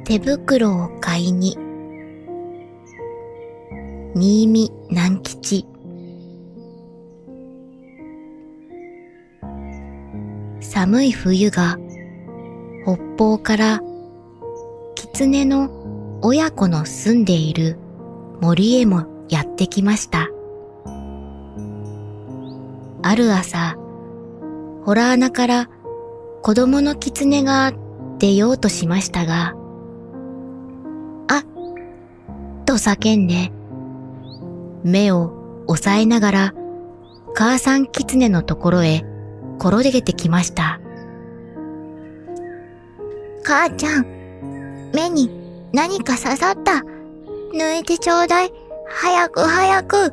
手袋を買いに、新見南吉。寒い冬が北方から狐の親子の住んでいる森へもやってきました。ある朝、洞穴から子供の狐が出ようとしましたが、あっと叫んで、目を押さえながら母さん狐のところへ転げてきました。母ちゃん、目に何か刺さった。抜いてちょうだい。早く早く。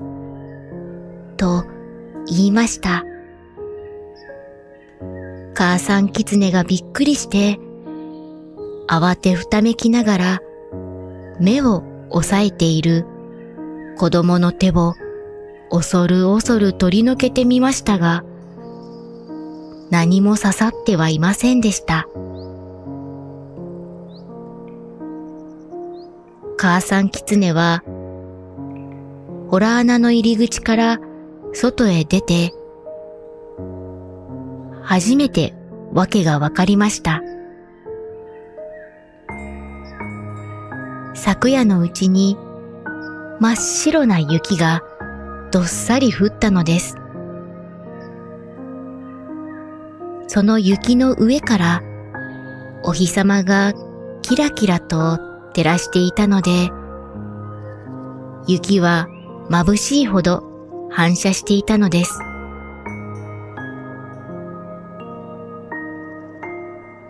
と言いました。母さん狐がびっくりして、慌てふためきながら目を押さえている子供の手を恐る恐る取り除けてみましたが、何も刺さってはいませんでした。母さん狐は洞穴の入り口から外へ出て、初めてわけがわかりました。昨夜のうちに真っ白な雪がどっさり降ったのです。その雪の上からお日様がキラキラと照らしていたので、雪は眩しいほど反射していたのです。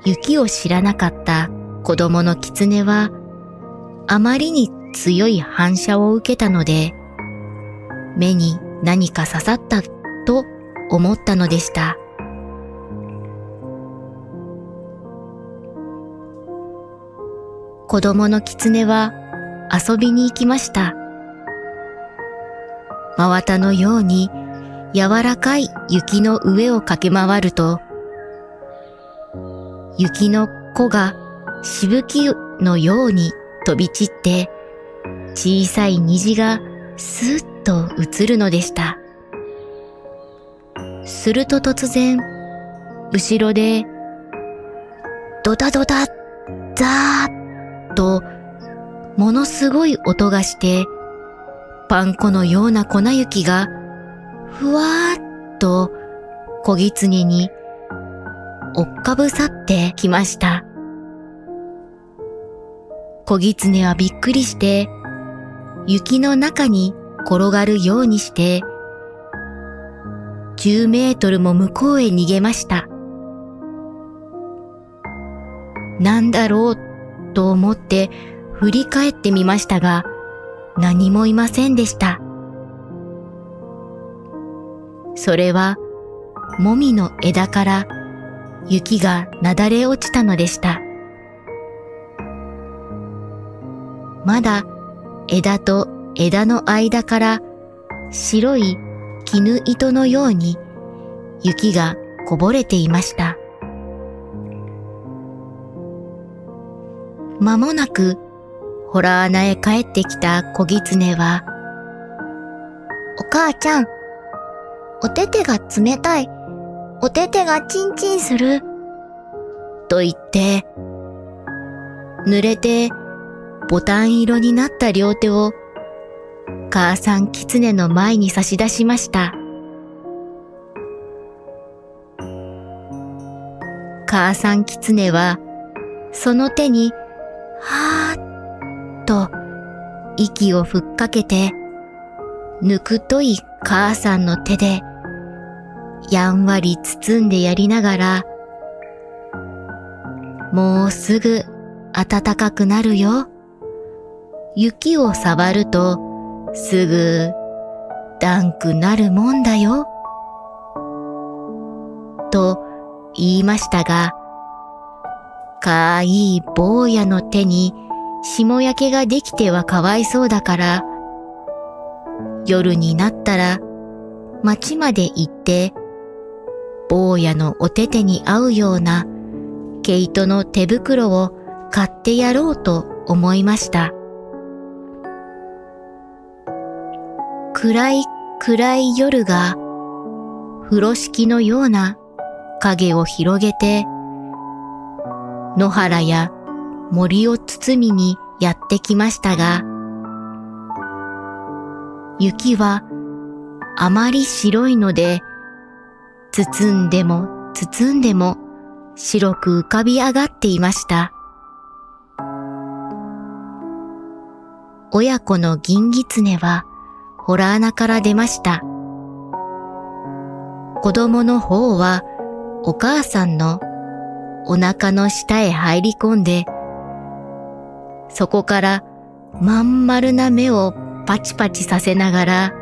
雪を知らなかった子供の狐はあまりに強い反射を受けたので、目に何か刺さったと思ったのでした。子供の狐は遊びに行きました。真綿のように柔らかい雪の上を駆け回ると、雪の粉がしぶきのように飛び散って、小さい虹がスーッと映るのでした。すると突然、後ろで、ドタドタ、ザーッと、ものすごい音がして、パン粉のような粉雪が、ふわーっと小狐に追っかぶさってきました。小狐はびっくりして、雪の中に転がるようにして、10メートルも向こうへ逃げました。なんだろうと思って振り返ってみましたが、何もいませんでした。それは、もみの枝から雪がなだれ落ちたのでした。まだ枝と枝の間から白い絹糸のように雪がこぼれていました。間もなく洞穴へ帰ってきた小狐は、お母ちゃん、おててが冷たい。おててがチンチンする。と言って、濡れてボタン色になった両手を母さん狐の前に差し出しました。母さん狐はその手にはーっと息をふっかけて、ぬくとい母さんの手でやんわり包んでやりながら、もうすぐ暖かくなるよ。雪を触るとすぐ暖くなるもんだよ。と言いましたが、かいい坊やの手に霜焼けができてはかわいそうだから、夜になったら町まで行って、坊やのお手手に合うような毛糸の手袋を買ってやろうと思いました。暗い暗い夜が風呂敷のような影を広げて、野原や森を包みにやってきましたが、雪はあまり白いので、包んでも包んでも白く浮かび上がっていました。親子の銀狐は洞穴から出ました。子供の方はお母さんのお腹の下へ入り込んで、そこからまん丸な目をパチパチさせながら、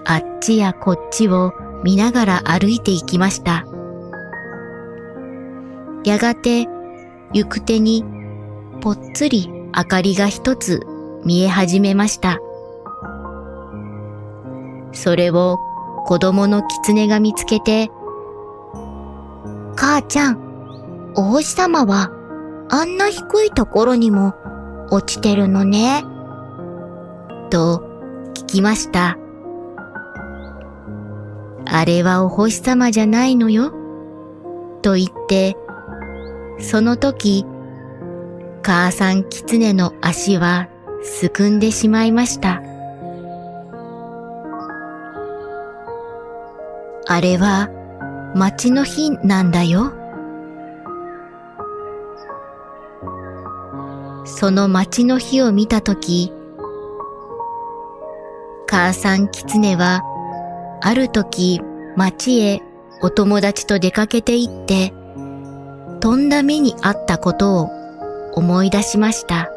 あっちやこっちを見ながら歩いていきました。やがて行く手にぽっつり明かりが一つ見え始めました。それを子供の狐が見つけて、母ちゃん、お星様はあんな低いところにも落ちてるのね、と聞きました。あれはお星様じゃないのよ、と言って、その時、母さん狐の足はすくんでしまいました。あれは町の日なんだよ。その町の日を見たとき、母さん狐はあるとき町へお友達と出かけて行って、とんだ目にあったことを思い出しました。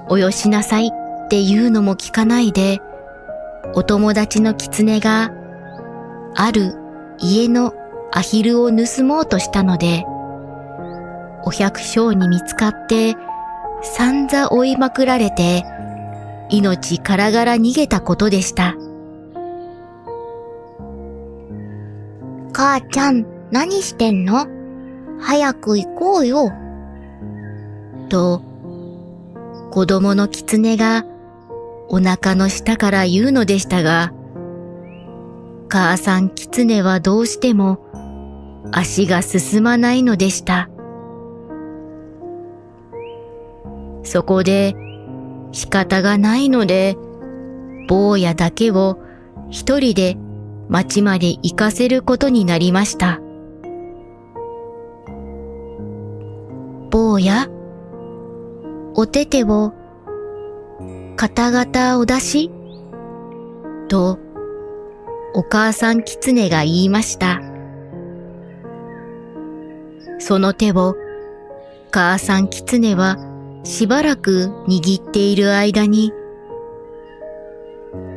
およしなさいっていうのも聞かないで、お友達の狐がある家のアヒルを盗もうとしたので、お百姓に見つかって散々追いまくられて命からがら逃げたことでした。母ちゃん、何してんの？早く行こうよ。と、子供の狐がお腹の下から言うのでしたが、母さん狐はどうしても足が進まないのでした。そこで仕方がないので、坊やだけを一人で町まで行かせることになりました。坊や、お手手を肩型お出しとお母さん狐が言いました。その手を母さん狐はしばらく握っている間に、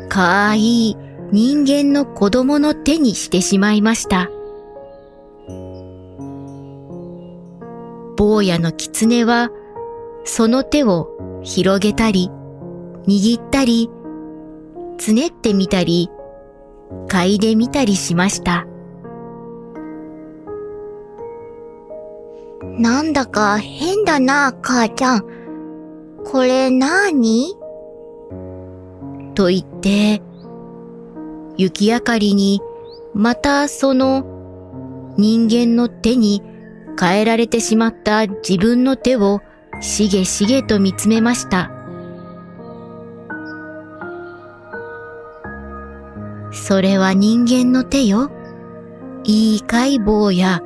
かわいい人間の子供の手にしてしまいました。坊やの狐はその手を広げたり、握ったり、つねってみたり、嗅いでみたりしました。なんだか変だな、母ちゃん。これなーに？と言って、雪明かりにまたその人間の手に変えられてしまった自分の手をしげしげと見つめました。それは人間の手よ。いいかい坊や。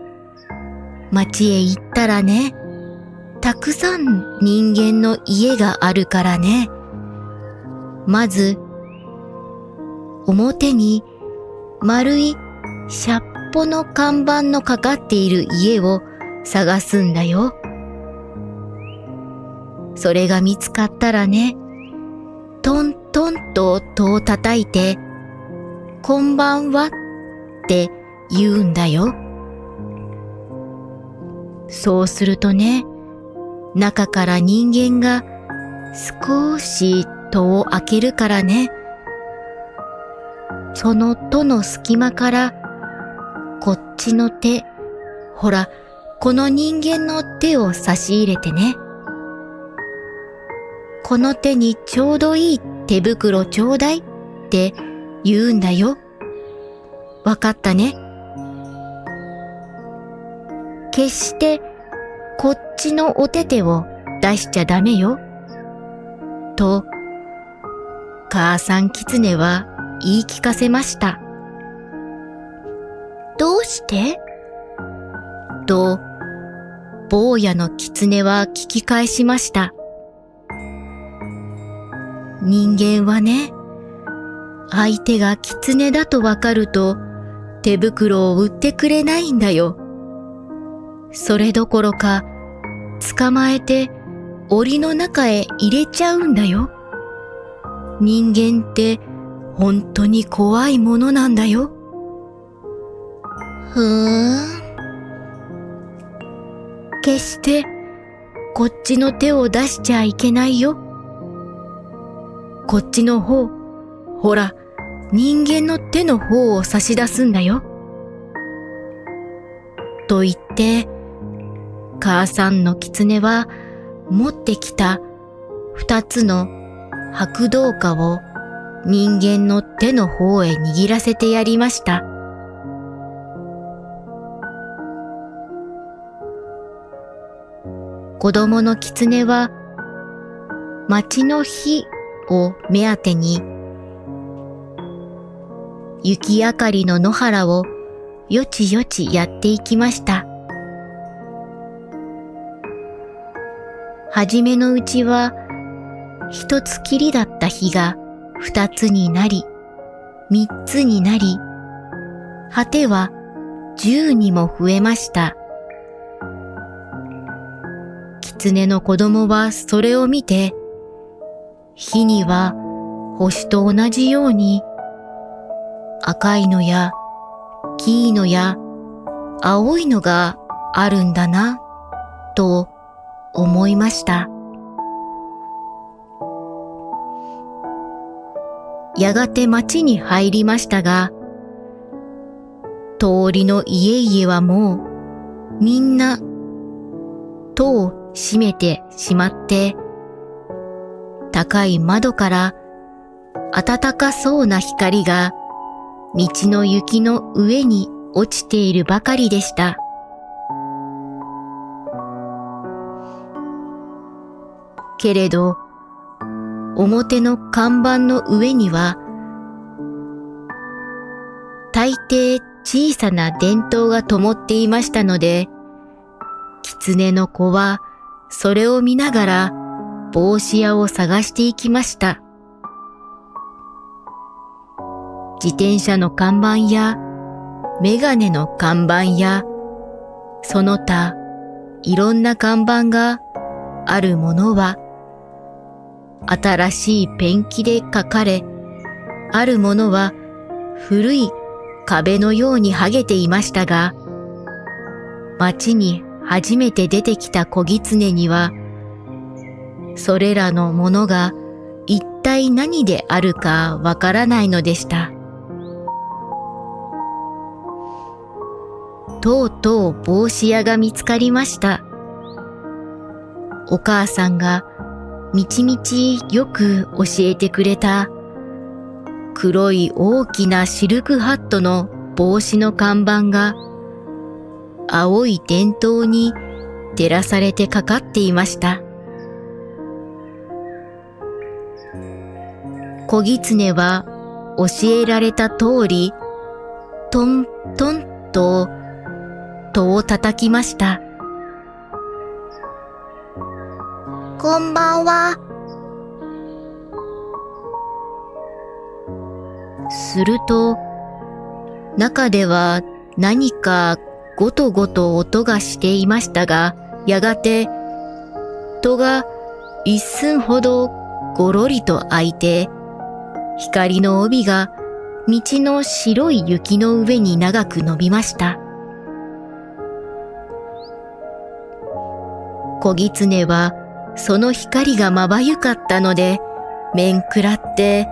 町へ行ったらね、たくさん人間の家があるからね。まず、表に丸いシャッポの看板のかかっている家を探すんだよ。それが見つかったらね、トントンと戸を叩いて、こんばんはって言うんだよ。そうするとね、中から人間が少し戸を開けるからね、その戸の隙間からこっちの手、ほら、この人間の手を差し入れてね。この手にちょうどいい手袋ちょうだいって言うんだよ。わかったね。決してこっちのお手手を出しちゃダメよ。と、母さん狐は言い聞かせました。どうしてと、坊やの狐は聞き返しました。人間はね、相手が狐だとわかると手袋を売ってくれないんだよ。それどころか、捕まえて檻の中へ入れちゃうんだよ。人間って本当に怖いものなんだよ。決してこっちの手を出しちゃいけないよ。こっちの方、ほら、人間の手の方を差し出すんだよ。と言って、母さんの狐は持ってきた二つの白銅貨を人間の手の方へ握らせてやりました。子供の狐は町の火を目当てに雪明かりの野原をよちよちやっていきました。はじめのうちは一つきりだった火が二つになり、三つになり、果ては10にも増えました。狐の子供はそれを見て、火には星と同じように赤いのや黄いのや青いのがあるんだな、と思いました。やがて町に入りましたが、通りの家々はもうみんな戸を閉めてしまって、高い窓から暖かそうな光が道の雪の上に落ちているばかりでした。けれど、表の看板の上には、大抵小さな電灯が灯っていましたので、狐の子はそれを見ながら帽子屋を探していきました。自転車の看板やメガネの看板やその他いろんな看板があるものは新しいペンキで書かれ、あるものは古い壁のように剥げていましたが、町に初めて出てきた小狐には、それらのものが一体何であるかわからないのでした。とうとう帽子屋が見つかりました。お母さんがみちみちよく教えてくれた黒い大きなシルクハットの帽子の看板が青い電灯に照らされてかかっていました。小狐は教えられた通り、トントンと戸を叩きました。こんばんは。すると、中では何かごとごと音がしていましたが、やがて戸が一寸ほどごろりと開いて、光の帯が道の白い雪の上に長く伸びました。小狐はその光がまばゆかったので、面食らって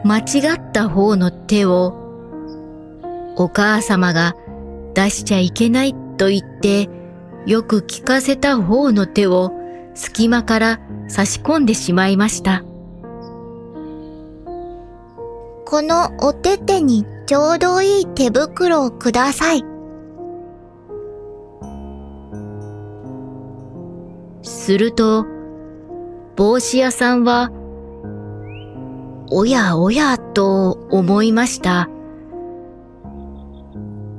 間違った方の手をお母様が出しちゃいけないと言ってよく聞かせた方の手を隙間から差し込んでしまいました。このお手手にちょうどいい手袋をください。すると、帽子屋さんは、おやおやと思いました。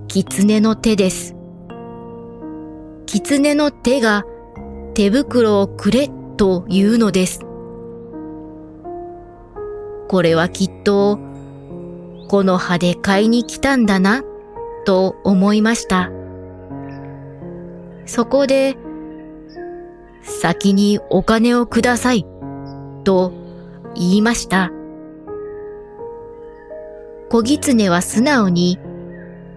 狐の手です。狐の手が手袋をくれというのです。これはきっと、この葉で買いに来たんだな、と思いました。そこで、先にお金をください、と言いました。小狐は素直に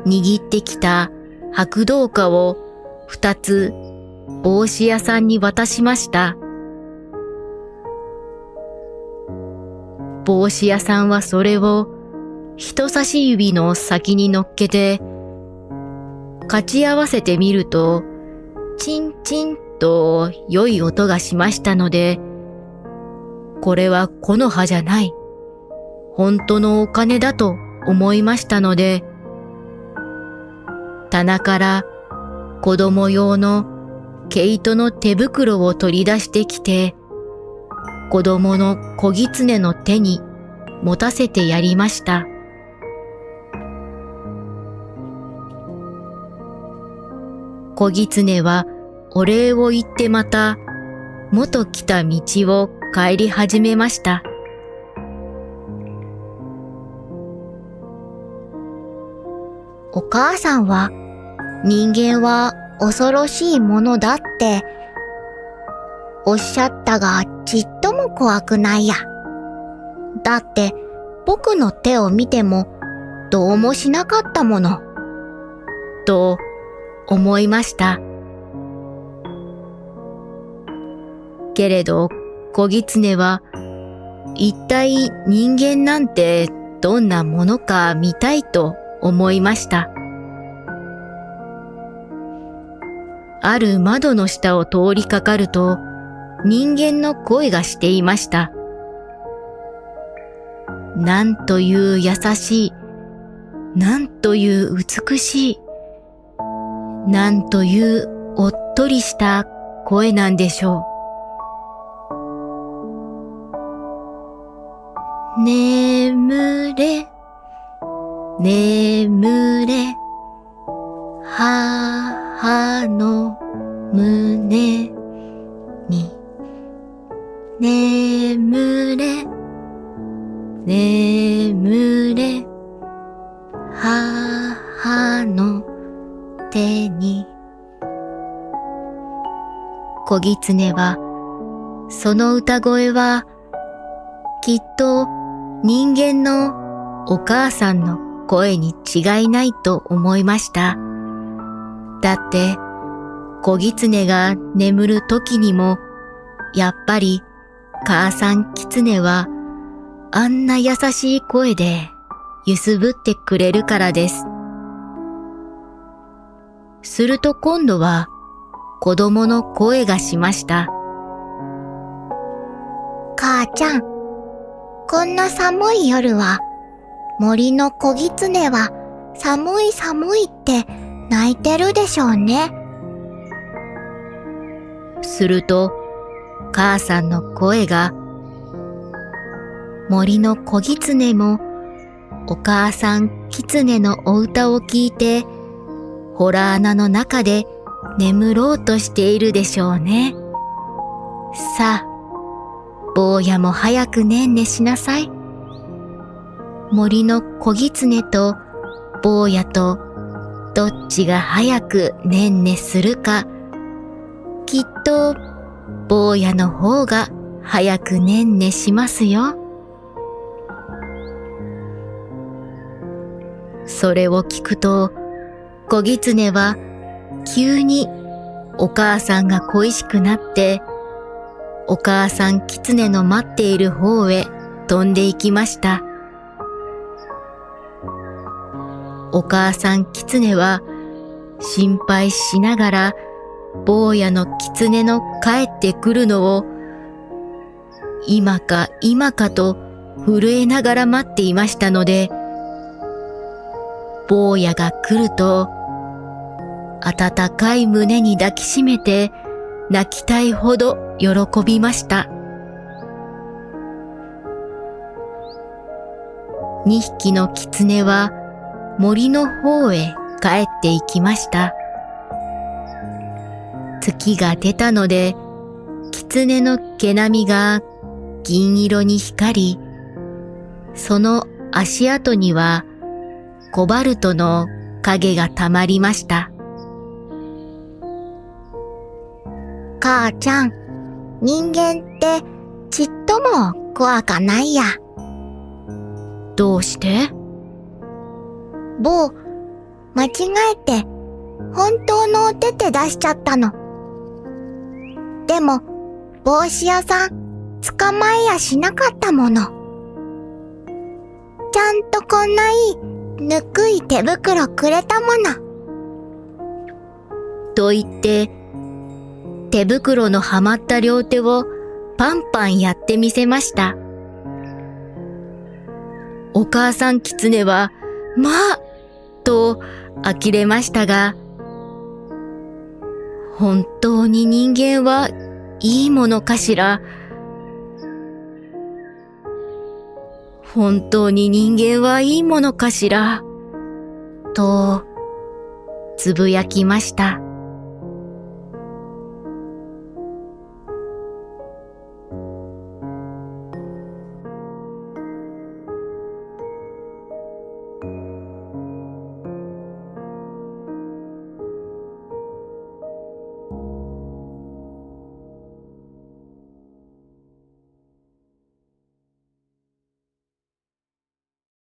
握ってきた白銅貨を2つ帽子屋さんに渡しました。帽子屋さんはそれを人差し指の先に乗っけて、かち合わせてみると、チンチンと良い音がしましたので、これは木の葉じゃない、本当のお金だと思いましたので、棚から子供用の毛糸の手袋を取り出してきて、子供の小狐の手に持たせてやりました。小狐はお礼を言ってまた元来た道を帰り始めました。お母さんは人間は恐ろしいものだっておっしゃったがちっとも怖くないや。だって僕の手を見てもどうもしなかったもの。と思いました。けれど小狐は一体人間なんてどんなものか見たいと思いました。ある窓の下を通りかかると人間の声がしていました。なんという優しい、なんという美しい、なんというおっとりした声なんでしょう。眠れ、眠れ、母の胸に。眠れ、眠れ、母の手に。小狐は、その歌声は、きっと人間のお母さんの声に違いないと思いました。だって、小狐が眠る時にも、やっぱり母さん狐はあんな優しい声でゆすぶってくれるからです。すると今度は子供の声がしました。母ちゃん、こんな寒い夜は森の小狐は寒い寒いって泣いてるでしょうね。すると母さんの声が、森の小狐もお母さん狐のお歌を聞いて洞穴の中で眠ろうとしているでしょうね。さあ、坊やも早くねんねしなさい。森の小狐と坊やとどっちが早くねんねするか、きっと坊やの方が早くねんねしますよ。それを聞くと、小狐は急にお母さんが恋しくなって、お母さん狐の待っている方へ飛んで行きました。お母さん狐は心配しながら坊やの狐の帰ってくるのを今か今かと震えながら待っていましたので、坊やが来ると温かい胸に抱きしめて泣きたいほど喜びました。2匹の狐は森の方へ帰って行きました。月が出たので、狐の毛並みが銀色に光り、その足跡にはコバルトの影がたまりました。母ちゃん、人間ってちっとも怖かないや。どうして？坊、間違えて本当のお手手出しちゃったの。でも、帽子屋さん捕まえやしなかったもの。ちゃんとこんないいぬくい手袋くれたもの。と言って、手袋のはまった両手をパンパンやってみせました。お母さん狐は、まあ、と呆れましたが、本当に人間はいいものかしら。本当に人間はいいものかしら。と、つぶやきました。